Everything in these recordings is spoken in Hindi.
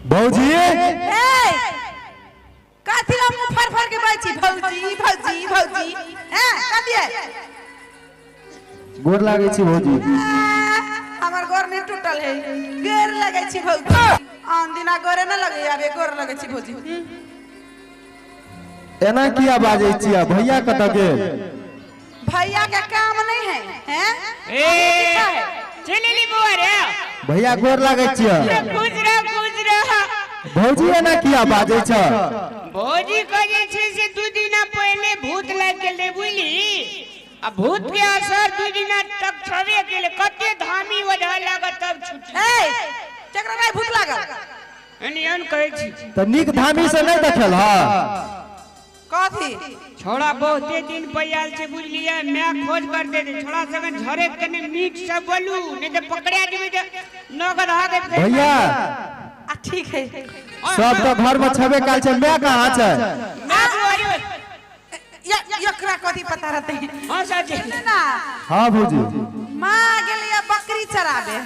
भौजी काथिला मुंह फर फर के बाची भौजी भौजी भौजी हैं कादिए गोर लागे छी भौजी। हमर गोर नहीं टूटल है गोर लगे छी भौजी आन दिना गोरे न लगे आबे गोर लगे छी भौजी। एना किया बाजे छी भैया कत गेल? भैया के काम नहीं है हैं ए चलेली बुआ रे भैया गोर लागे छी। खुश रह भौजी एना किया बाजे छ? भौजी कहे छे से 2 दिन पहले भूत लाग गेले बुझली आ भूत के असर 2 दिन तक छवे गेले कते धामी वजह लागत तब छुटी। ए चकरा भाई भूत लागल एनियन कहे छी त निक धामी से नहीं देखल ह कथी छोड़ा बहुते दिन पयाल छे बुझलिए मैं खोज कर दे दे छोड़ा संग झरे कने मीट सब बोलू नहीं तो पकड़या जेबे त नगद हागे भैया ठीक है सब तो घर में छबे काल छे मैं कहां छे? मैं बुआरी यकरा कथी पता रहते हैं हां साजी ना। हां भौजी मां गेलिए बकरी चराबे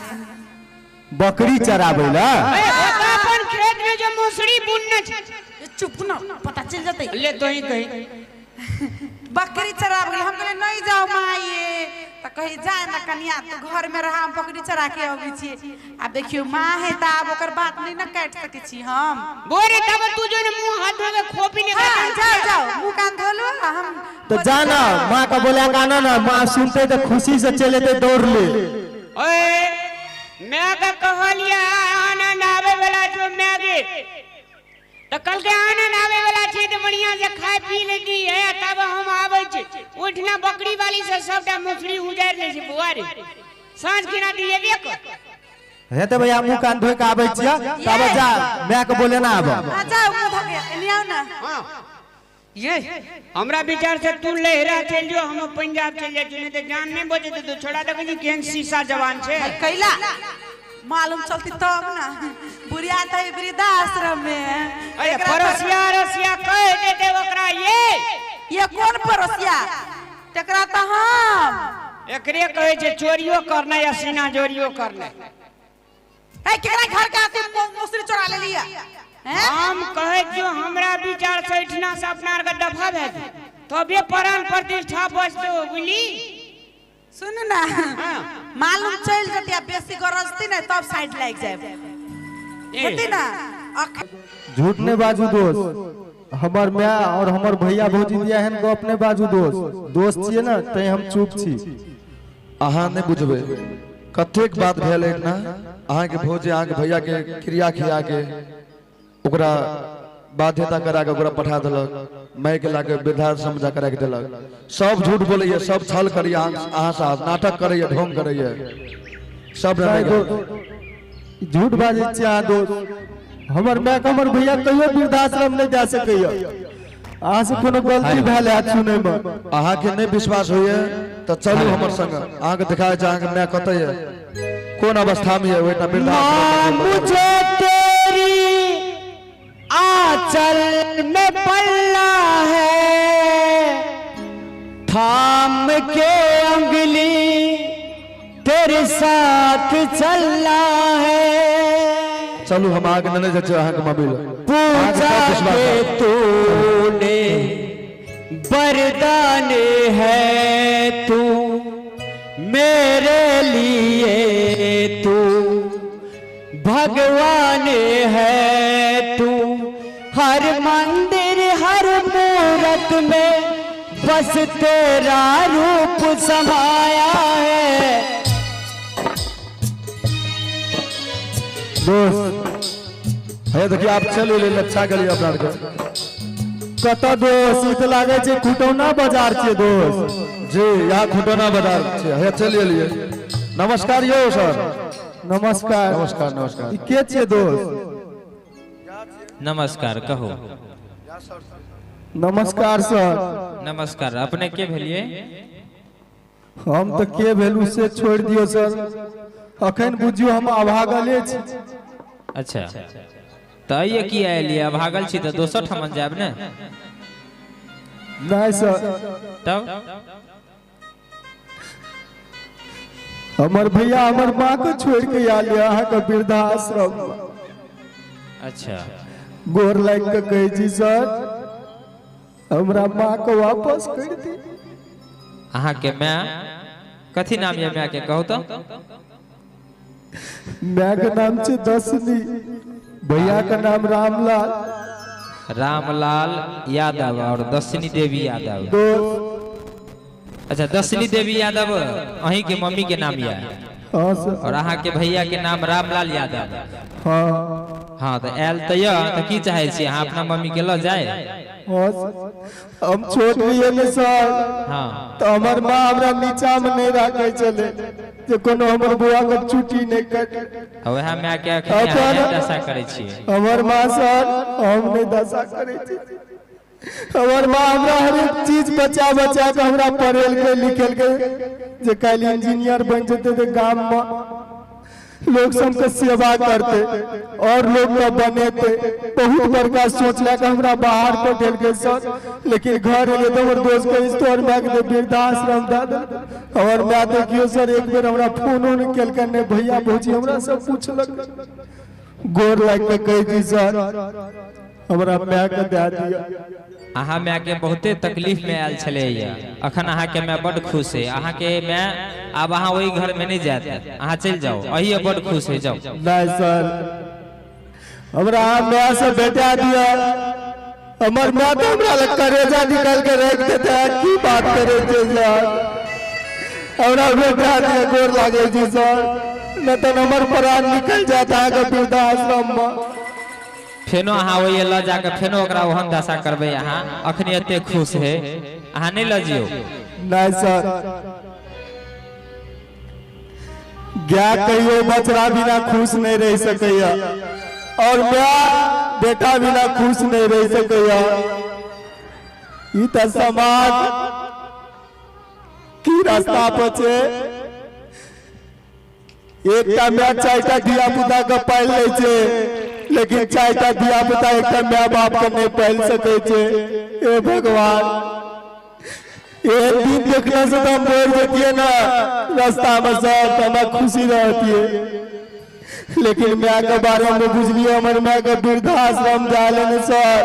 बकरी चराबे ला। ए ओता अपन खेत में जो मौसरी बुनना छे चुप ना पता चल जाते ले तो ही कही बकरी चराब गेल हम कहले नहीं जाओ माई त कही जाए ना कनिया तू घर में रहा हम बकरी चरा के आबै छी। अब देखियो मां है त अब ओकर बात नहीं ना काट सके छी हम। बोरे तब तू जो मुंह हाथ धोके खोपी ले हां जाओ जाओ मुंह कान धो लो हम तो जाना मां का बोला गाना ना मां सुनते तो खुशी से चले थे दौड़ ले। ओए मैं का कहलिया आनंद आवे वाला जो मैं गे तो कल के आनंद आवे वाला छे तो बढ़िया से खाए पी लेती है तब हम आवे छे उठना बकरी वाली से सबटा मछली उजाड़ ले छे बुआ रे सांझ किना दिए देख हे तो भैया मुंह कान धोए के आबै छिया तब जा मैं के बोले ना आब। आ जाओ मुंह धो के एनी आओ ना। हां ये हमरा विचार से तू लहरा चल जो हम पंजाब चल जाए नहीं तो जान नहीं बचे तो छोड़ा दे कि केन शीशा जवान छे कैला मालूम चलती तब ना बुढ़िया त वृद्धाश्रम में अरे परोसिया कह देते ओकरा ये कौन परोसिया तकरा त हम एकरे कहे छे चोरियो करना या सीना जोरियो करना। ए केकरा घर के आते मुसरी चोरा ले लिया हैं हम कहे जो हमरा विचार से इठना से अपना का दफा भे तबे प्राण प्रतिष्ठा बचतो बुझली। सुन ना मालूम चल जतिया बेसी गरजती ना तब साइड लाग जाए होती ना। झूठ ने बाजू दोस्त हमर मैं और हमर भैया भौजी दिया है गप ने बाजू दोस्त छिए ना तै हम चुप छी। अहाँ नहीं बुझबे कतेक बात भेल है ना अहाँ के भौजी अहाँ के भैया के क्रिया खिया के ओकरा बाध्यता करा के ओकरा पठा देलक मैं के लाके वृद्धाश्रम जा करा के देलक सब झूठ बोलैया सब छल करिया अहाँ साथ नाटक करैया ढोंग करैया सब झूठ बाजे छी आ दोस्त हमर मैं के हमर भैया कहियो वृद्धाश्रम नहीं जा सकैया अहाँ से कोनो गलती भेल है सुनै में अहाँ के नहीं विश्वास होइए तो चलू हमर संग अहाँ के दिखाए छ अहाँ के मैं कतै है कोन अवस्था में है ओटा वृद्धाश्रम मुझे तेरी आंचल में पलना है थाम के उंगली तेरे साथ चलना है। चलू हम आगे नने जचे अहाँ के मम्मी पूजा के तूने वरदान है तू मेरे लिए तू भगवान है तू हर मंदिर हर मूरत में बस तेरा रूप समाया है। दोस्त हे देखिए आप चलू ले अच्छा गली अपना के कत दोस्त इत लागे छे खुटौना बाजार छे दोस्त जी यहाँ खुटौना बाजार छे हे चलिए लिए नमस्कार यो सर नमस्कार नमस्कार नमस्कार ई के छे दोस्त? नमस्कार कहो। नमस्कार सर। नमस्कार अपने के भेलिए? हम तो के भेलू से छोड़ दियो सर अखन बुझियो हम अभागले छी। अच्छा तो ये किया लिए भागल छी तो दोसर ठमन जाब ने नहीं सर तब हमर भैया हमर माँ को छोड़ के आ लिया अहाँ का वृद्धाश्रम। अच्छा गोर लाग के कहे छी सर हमरा माँ को वापस कर दी। अहाँ के मैं कथी नाम ये मैं के कहू तो? मैं के नाम छे दसनी, भैया का नाम रामलाल। रामलाल यादव और दसनी देवी यादव। दोस्त अच्छा दसनी देवी यादव अहीं के मम्मी के नाम या हाँ सर। और अहाँ के भैया के नाम रामलाल यादव। हाँ हाँ तो आयल तो की चाहे छी अहाँ अपना मम्मी के ल जाए? हाँ सर। हम छोट रहिए ने सर हाँ तो हमार माँ हमरा नीचा में नहीं रखे चले जे कोनो हमर बुआ के छुट्टी नहीं कटे। वह मैं क्या दशा करे छी? हमर माँ सर हम नहीं दशा करे छी। हमर माँ हमरा हर एक चीज बचा बचा के हमरा पढ़ेल के लिखेल के जे कल इंजीनियर बन जेते थे गांव में लोग सबके सेवा करते और लोग का बनेते। बहुत बड़का सोच लेके हमरा बाहर पढ़ेल के सर, लेकिन घर एले तो हमर दोस्त के स्टोर में के वृद्धाश्रम दे दे। और मैं देखियो सर एक बेर हमरा फोनो नहीं केल के ने भैया भौजी हमरा सब पूछलक। गोर लाग के कह दी सर हमरा मैं के दे दिया। अहाँ मैं के बहुते तकलीफ में आयल छले अखन अहाँ के मैं बड़ खुश है। अहाँ के मैं अब अहाँ वही घर में नहीं जाते, अहाँ चल जाओ अही बड़ खुश है जाओ। नहीं सर हमरा मैं से बेटा दिया हमर माँ तो हमरा लग करेजा निकाल के रख देते हैं। की बात करे थे सर हमरा बेटा दिया गोर लागे जी सर न तो हमर प्राण निकल जाता है वृद्धाश्रम में। फेनो अहाँ वही ल जाके फेनो ओकरा ओहन दशा करबे। अहाँ अखनी एते खुश है अहाँ नहीं ल जियो। नहीं सर गया कहियो बछड़ा बिना खुश नहीं रह सकैया और मैं बेटा बिना खुश नहीं रह सकैया। ई त समाज की रास्ता पर छे। एकटा मैं चारटा धिया पुता के पाल ले छे, लेकिन चारटा धिया पुता एकटा माँ बाप के नहीं पाल सके छे। ए भगवान एक दिन देखने से तो हम बोल देती ना रास्ता में सर तो हमें खुशी रहती है, लेकिन मैं के बारे में बुझलिए हमारे मैं के वृद्धाश्रम जाले ने सर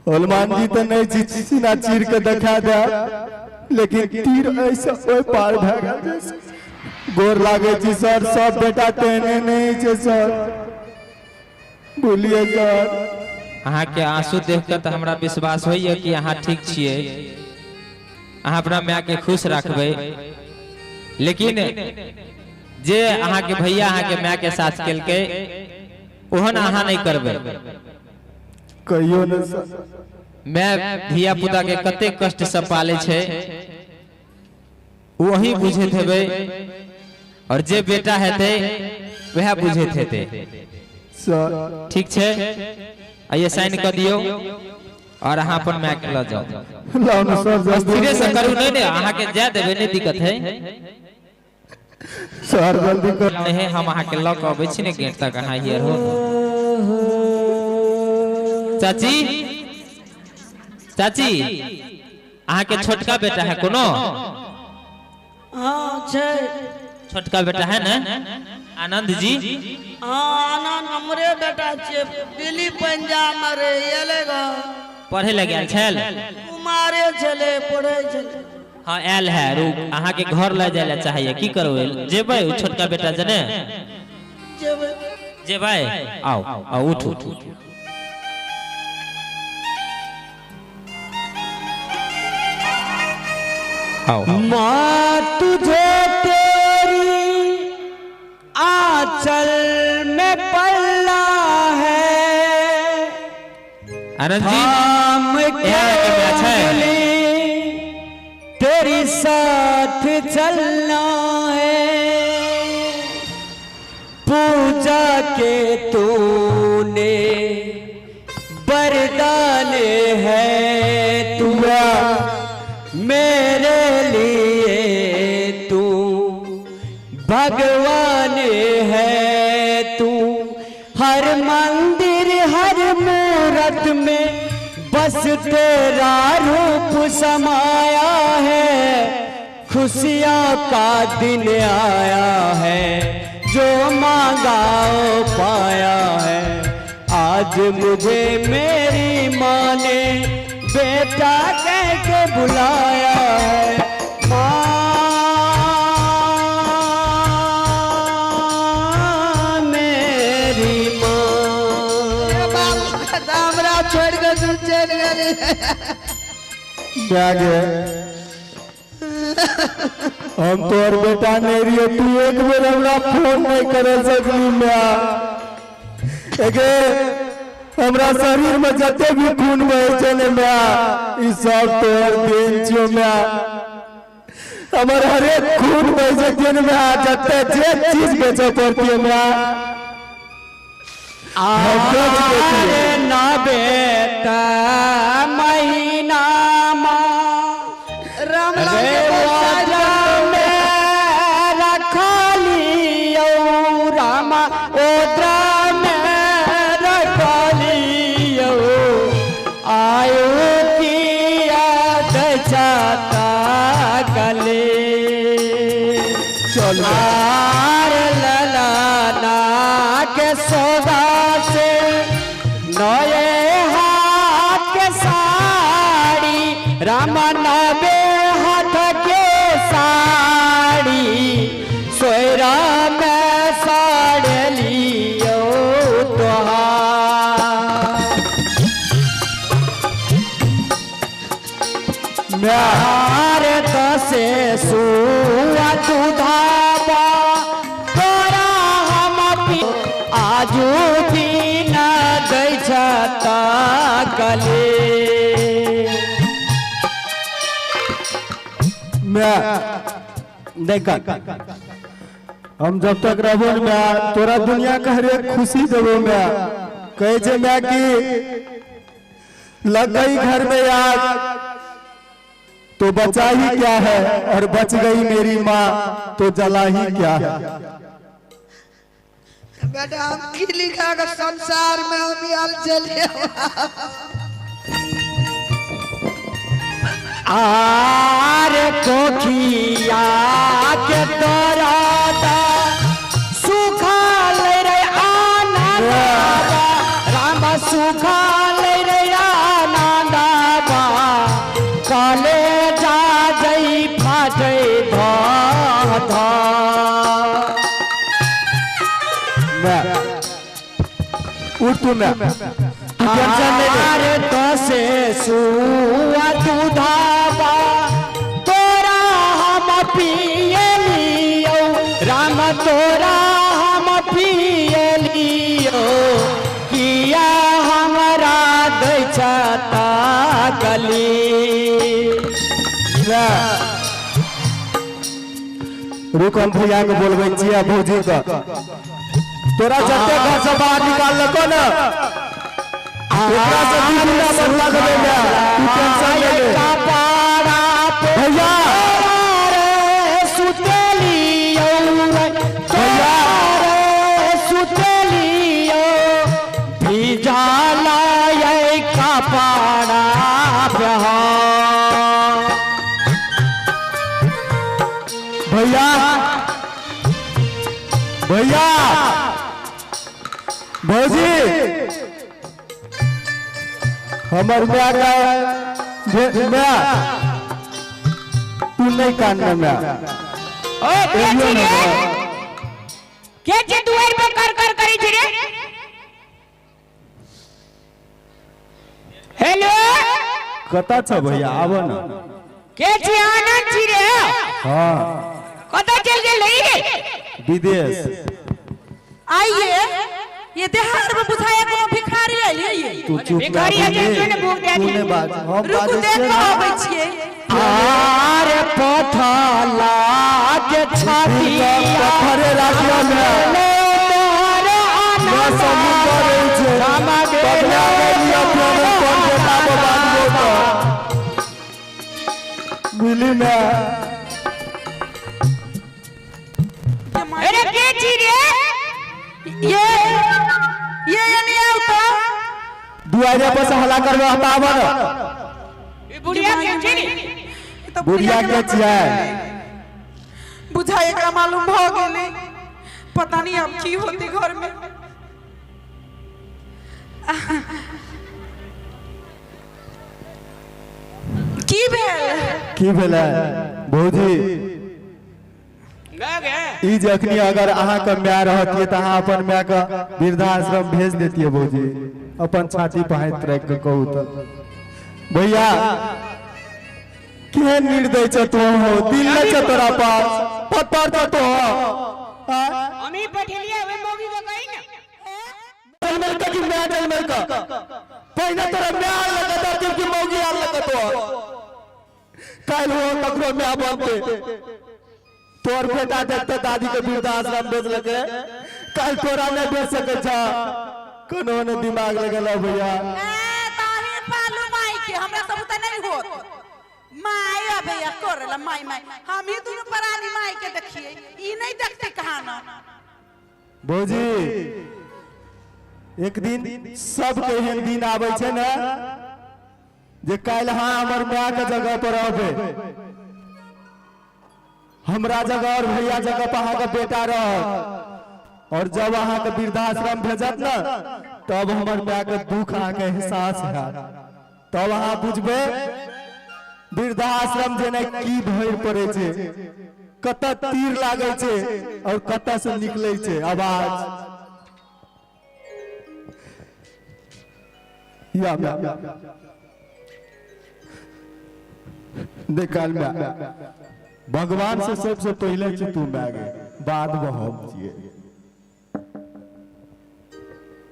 हनुमान जी तो नहीं सीना चीर के दिखा दे, लेकिन तीर ऐसा कोई पार भागा जैसे। गोर लागे जी सर सब बेटा तेने नहीं छे सर बोलिए सर। अहाँ के आंसू देखकर तो हमरा विश्वास होइए कि अहाँ ठीक छिए, अहाँ अपना माँ के खुश रखबे। लेकिन जे अहाँ के भैया अहाँ के माँ के साथ केलके ओहन अहाँ नहीं करबे। कहियो न सर मैं धिया पुता के कते कष्ट से पाले छे वही बुझे थे और जे बेटा हेते वह बुझे थे सर। ठीक छे आइए साइन कर दियो और अहाँ अपन मैं के ल जाओ। लाओ न सर धीरे से करू नहीं ने अहाँ के जा देबे नहीं दिक्कत है सर जल्दी कर। नहीं हम अहाँ के ल के अबै छी ने गेट तक अहाँ हियर हो। चाची चाची अहाँ के छोटका बेटा है कोनो? हाँ छे छोटका बेटा है ना आनंद जी? हाँ आनंद हमरे बेटा छे दिल्ली पंजाब में रे एलेगा पढ़े लगे आयल छल? कुमारे छले पढ़े छले। हाँ आयल है रुक अहाँ के घर ले जाए ला चाहिए की करो जेबै छोटका बेटा जने जेबे जेबै आओ आओ उठ उठ आओ। माँ तुझे तेरी आंचल में पल्ला है आनंद जी हम के तेरी साथ चलना है। पूजा के तूने बरदाने है तुआ मेरे लिए तू भगवान है। तू हर मंदिर हर मूरत में बस तेरा रूप समाया है। खुशियों का दिन आया है जो मांगा पाया है। आज मुझे मेरी माँ ने बेटा कह के बुलाया है। माँ मेरी माँ। हमरा छोड़ के तू चल गई। क्या गया हम तोर बेटा नहीं रहिए, तू एक बेर हमरा फोन नहीं करे सकली मैं। एके हमरा शरीर में जते भी खून बहे छै ने मैं, ई सब तोर देन छियो मैं। हमर हरेक खून बहे छै दिन में, जते जे चीज बेचे पड़ती है मैं आरे ना बेटा महीना राम रे वाजा में रखा लियो रामा ओद्रा में रखा लियो आयु की याद जाता गले चल आर ललाना के सौदा से नए हाथ के साड़ी रामा नबे हाथ के साड़ी सोयरा में साड़े लियो तोहार यार दसे सुआ दूधाबा तोरा हम पी आजू भी न दै छता गले। मैं देखा हम जब तक रहबो न मैं तोरा दुनिया का हर एक खुशी देबो मैं। कहे छे मैं कि लग गई घर में आग तो बचा ही क्या है, और बच गई मेरी माँ तो जला ही क्या है। बेटा हम की लिखा के संसार में हम आल चले। आर कोखिया के तोरा दा सुखाल रे आनंदा राम सुखाल रे आनंदा काले जा जई फाटे धा धा। मैं उठ तू मैं टेंशन नहीं ले। आर दसे सुआ दूधाबा तोरा हम पिए लियो राम तोरा हम पिए लियो किया हमरा दै छता गली। रुक हम भैया के बोलबे छियै भौजी के। तोरा जते घर से बाहर निकाल लको ना एकरा से दूसरा बदला देबे मैं, तू टेंशन ले ले। भैया रे सुतेलियो भैया रे सुतेलियो भिजाला ये कपड़ा बहा। भैया भैया भौजी हमर मैं का मैं तू नहीं कानना मैं ओ के जे दुआर पे कर कर करी छी रे। हेलो कता छ भैया आबो ना। के छी आनंद छी रे। हाँ कता चल गेल रे विदेश। आइए ये देहात में बुझाया कोनो भिखारी आइए। तू चुप ना भिखारी है जो ने भूख दे दी। तूने बात हम रुक बात देख आबै छियै। आरे पथला के छातिया पत्थरे राखियो में तोरे मैं समुद्र रही छे पगला गई अपने कौन बेटा को बात बोलता मिली मैं। अरे के छी रे ये नहीं आवता। दुआरे पर से हला करबे हटावा ना। बुढ़िया के छी तो बुढ़िया के छियै बुझाए एकरा मालूम भ गेलै। पता नहीं अब की होते घर में। की भेल की भेलै भौजी गे ई जखनी अगर अहाँ के माय रहतिए त अहाँ अपन माय के वृद्धाश्रम भेज देतिए भौजी अपन छाती पर हाथ रख के कहू त भैया के निर्दय छ तो हो दिल न छ तोरा पास पत्थर छ तो हम ही पठलिए वे मोगी को कही ना जन्मल का कि मैं जन्मल का पहले तोरा माय लगता जबकि मौगी आल लगतो काल हो तकरो माय बनते तोर बेटा देखते दादी के वृद्धाश्रम भेज लगे काल तोरा नहीं भेज सके छ कोनो ने दिमाग लगल भैया ताहिर पालू माई के हमरा सब त नहीं होत माई भैया करला माई माई हम ही दोनों परानी माई के देखिए ई नहीं देखते कहां ना भौजी एक दिन सब के एहन दिन आबै छै ना जे काल हां हमर माय के जगह पर रहबे हमरा जगह और भैया जगह पर अहाँ के बेटा रह और जब अहाँ के वृद्धाश्रम भेजत ना तब हमर माय के दुख अहाँ के एहसास है तब अहाँ बुझबे वृद्धाश्रम जेना की भइर पड़े छै कत तीर लागे छै और कत से निकले छै आवाज या देख काल में भगवान से सबसे पहले छी तू मांगे बाद में हम छिए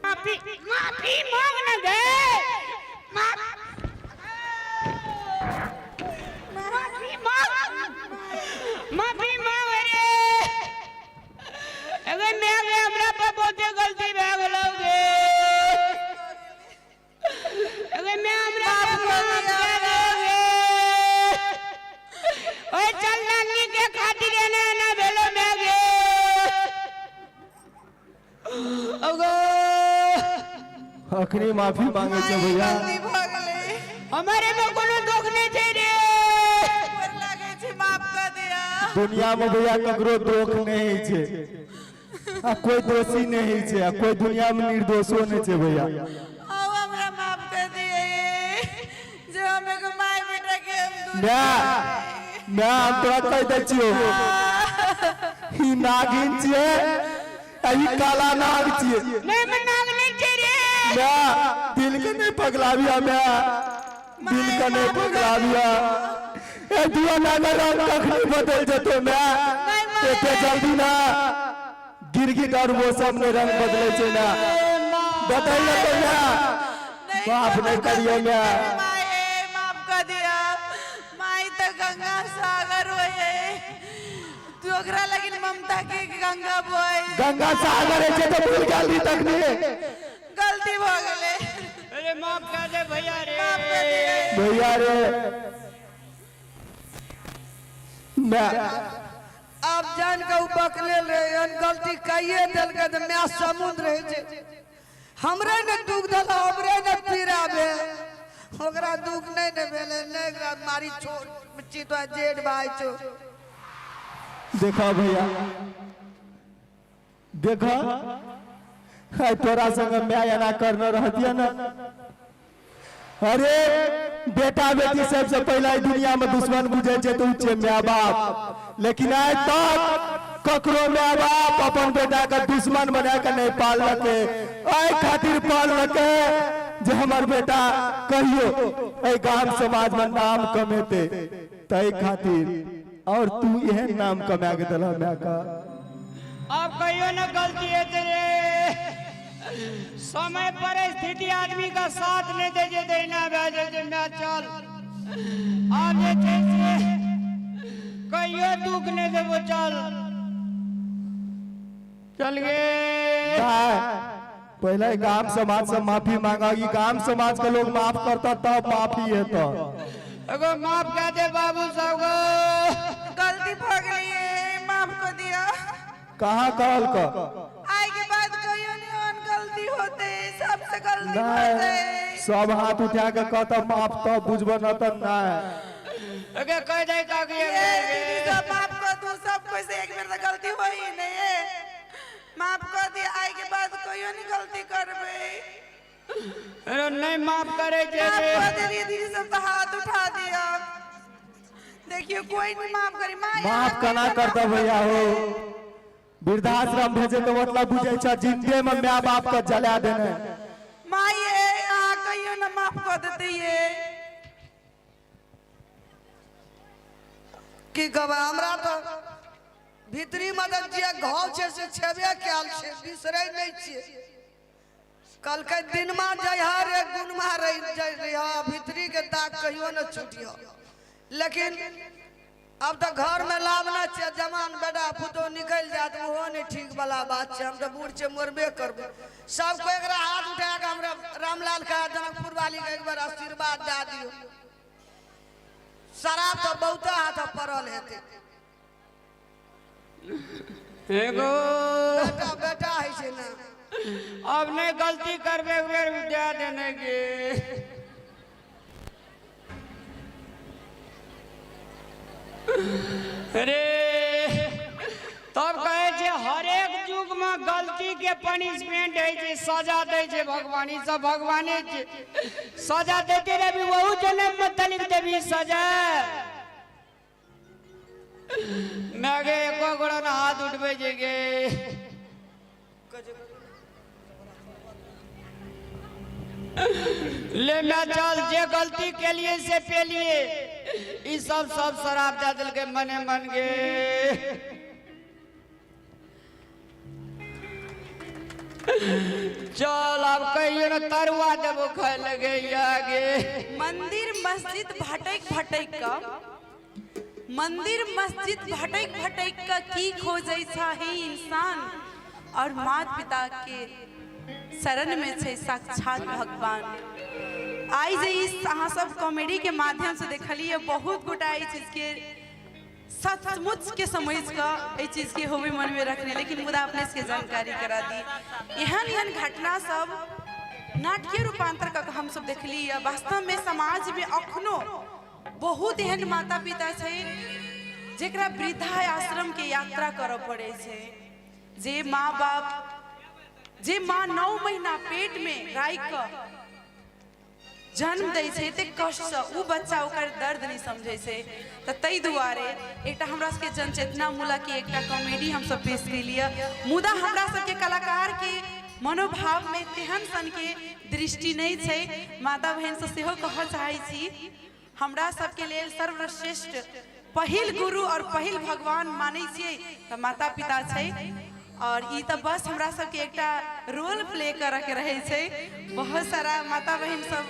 माफी मांग ना गे माफी मांग रे अगर मैं हमरा पर बहुत गलती भे गेलो गे अगर मैं हमरा ओए चल नानी के खातिर ना ना भेलो मैं गे अगो अखनी माफी मांगे छे भैया गलती भ गेलै हमारे में कोनो दुख नहीं छे रे पर लागे छै माफ कर दिया दुनिया में भैया ककरो दोष नहीं छै आ कोई दोषी नहीं छै आ कोई दुनिया में निर्दोषो नहीं छै भैया अब हमरा माफ कर दिए जो हमें को माई बेटा के हम दूर मैं तोरा कह दै छियो ई नागिन छिए आ ई काला नाग छिए मैं नाग नहीं छे रे मैं दिल के नहीं पगलाविया मैं दिल के नहीं पगलाविया ए दुआ नागर कखनी बदल जतो मैं एते जल्दी ना गिरगिट और वो सब ने रंग बदले छे ना बताइए तो ना माफ नहीं करिए मैं माई माफ कर दिया माई तो गंगा सागर होए तू ओकरा लगिन ममता के गंगा बोए गंगा सागर है जे तो भूल गली तक नहीं गलती भ गेलै अरे माफ कर दे भैया रे माफ कर दिए भैया रे मैं अब जान के बकले रहे गलती कहिए दिल के तो मैं समुद्र रहे छे हमरे ने दुख दल हमरे ने पीरा भे ओकरा दुख नहीं ने भेले नहीं मारी छोड़ चितो जेठ भाई छो देखा भैया देखा है तोरा संग मैं एना करना रहतिया ना अरे बेटा बेटी सबसे पहला ई दुनिया में दुश्मन बुझे छे तो छे माय बाप लेकिन आज तक ककरो माय बाप अपन बेटा का दुश्मन बना के नहीं पाललके आई खातिर पाललके जे हमर बेटा कहियो ए गांव समाज में नाम कमेते तई खातिर और तू यह नाम कमा के दला मैं का अब कहियो ना गलती है तेरे समय परिस्थिति आदमी का साथ नहीं दे जे देना भेजे जे मैं चल अब जे जैसे कहियो दुख नहीं दे वो चल गए पहले गांव समाज से माफी मांगा ये गांव समाज के लोग माफ करता तब माफी है तो अगर माफ कर दे बाबू साहब को गलती भ गेलै माफ कर दिया कहाँ कहल का आई के बाद कहियो नहीं और गलती होते सबसे गलती होते सब हाथ उठा के कहता माफ तो बुझब न तो अगर कह दे का कि दीदी सब माफ कर दो सब कोई से एक बार तो गलती हो ही नहीं है माफ कर दिया आई के बाद कहियो नहीं गलती करबे अरे नहीं माफ करे जेबे दीदी सब तो हाथ उठा दिया। देखियो कोई नहीं माफ करी। माफ कना करता भैया हो। वृद्धाश्रम भेजे के मतलब बुझे छ जिंदे में माँ बाप का जला देने। माँ ये यहाँ कहियो ना माफ कर देते ये की कहबे हमरा तो भीतरी मदद जे घाव छे से छेबे कैल छे बिसरै नहीं छे। कल के दिन में जहर एक गुण में रह जाए भीतरी के दाग कहियो न छूटियो। लेकिन अब तो घर में लावना छे जवान बेटा पुतो निकल जात वो नहीं ठीक वाला बात छे। हम तो बूढ़ छे मरबे करबे। सबको एक हाथ उठा के हमरा रामलाल का जनकपुर वाली के एक बार आशीर्वाद दे दियो। शराब तो बहुत हाथ पड़ल हेते। एगो बेटा बेटा है छे ना। अब नहीं गलती करबे उरे दे देने के। अरे तब कहे छे हर एक युग में गलती के पनिशमेंट है छे सजा दे छे भगवान। ई सब भगवाने छे सजा देते रही वहू जन्म में तलिक देवी सजा। मैं गे एको गोड़ा ना हाथ उठबे जेगे। ले मैं चल जे गलती के लिए से पे लिए ई सब शराब दे दिल के मने मन गे। चल अब कहियो न तरुआ देबो खाए लगे आगे। मंदिर मस्जिद भटक भटक का मंदिर मस्जिद भटक भटक का की खोजै छा है इंसान और माता पिता के शरण में छे साक्षात भगवान। आई जे इस अहाँ सब कॉमेडी के माध्यम से देखलिए बहुत गोटा ई चीज के सचमुच के समझ का ई चीज के होवे मन में रखने लेकिन मुदा अपने से जानकारी करा दी। एहन घटना सब नाटकीय रूपांतर का हम सब देखली। वास्तव में समाज में अखनो बहुत एहन माता पिता छे जेकरा वृद्धा आश्रम के यात्रा करऽ पड़े छे। जे माँ बाप जे माँ 9 महीना पेट में राख के जन्म दै छे ते कष्ट से उ बच्चा ओकर दर्द नहीं समझे छे। त तै दुआरे एकटा हमरा सबके जनचेतना मूलक के एकटा कॉमेडी हम सब पेश केलिए। मुदा हमरा सबके कलाकार के मनोभाव में तेहन सन के दृष्टि नहीं छे। माता बहन से सेहो कह चाहै छी हमरा सबके लेल सर्वश्रेष्ठ पहिल गुरु और पहिल भगवान मानै छियै त माता पिता छै। और ई त बस हमरा सबके एकटा रोल प्ले करे के रहे छे। बहुत सारा माता बहन सब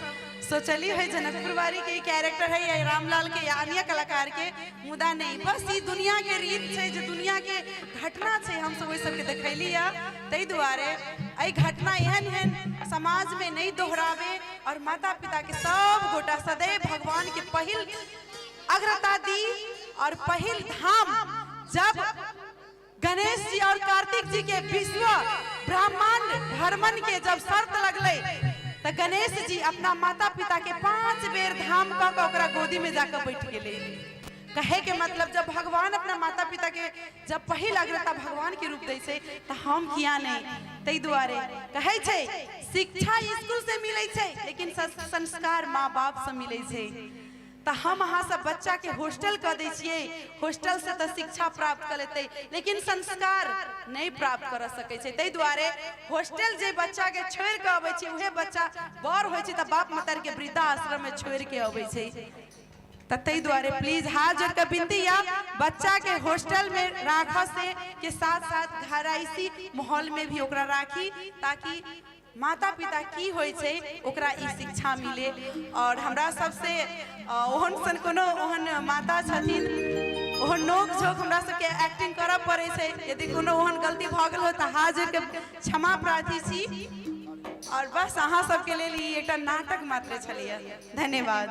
सोचली है जनकपुर वाली के कैरेक्टर है या रामलाल के या अन्य कलाकार के मुदा नहीं। बस ई दुनिया के रीत छे जो दुनिया के घटना छे हम सब ओइ सब के देखैली या तै दुआरे आई घटना एहन समाज में नहीं दोहरावे और माता पिता के सब गोटा सदैव भगवान के पहिल अग्रता दी। और पहिल धाम जब गणेश जी और कार्तिक जी के विश्व ब्रह्मांड भ्रमण के जब शर्त लगले तो गणेश जी अपना माता पिता के 5 बेर धाम का ओकरा गोदी में जाकर बैठ गेले। कहे के मतलब जब भगवान अपना माता पिता के जब पहिल अग्रता भगवान के रूप दै छे तो हम किया नहीं। तै दुआरे कहे छे शिक्षा स्कूल से मिले छे लेकिन संस्कार माँ बाप से मिले छे। तो हम अहाँ सब बच्चा के हॉस्टल कर दै छियै। हॉस्टल से तो शिक्षा प्राप्त कर लेते लेकिन संस्कार नहीं प्राप्त कर सकै छै। तै दुआरे हॉस्टल जे बच्चा के छोड़ के अबै छै उहे बच्चा बड़ होय छै त बाप मतार के वृद्धा आश्रम में छोड़ के अबै छै। तै दुआरे प्लीज हाथ जोड़ के विनती या बच्चा के हॉस्टल में राखा से के साथ साथ घराइसी माहौल में भी ओकरा राखी ताकि माता पिता की होय छे ओकरा ई शिक्षा मिले। और हमरा सबसे ओहन सन कोनो ओहन माता छथिन ओहन नोक झोंक हमरा सबके एक्टिंग करऽ पड़े छे। यदि कोनो ओहन गलती भ गेल हो त हाथ जोड़ के क्षमा प्रार्थी छी। और बस अहाँ सबके लेल ई एकटा नाटक मात्र छलिए। धन्यवाद।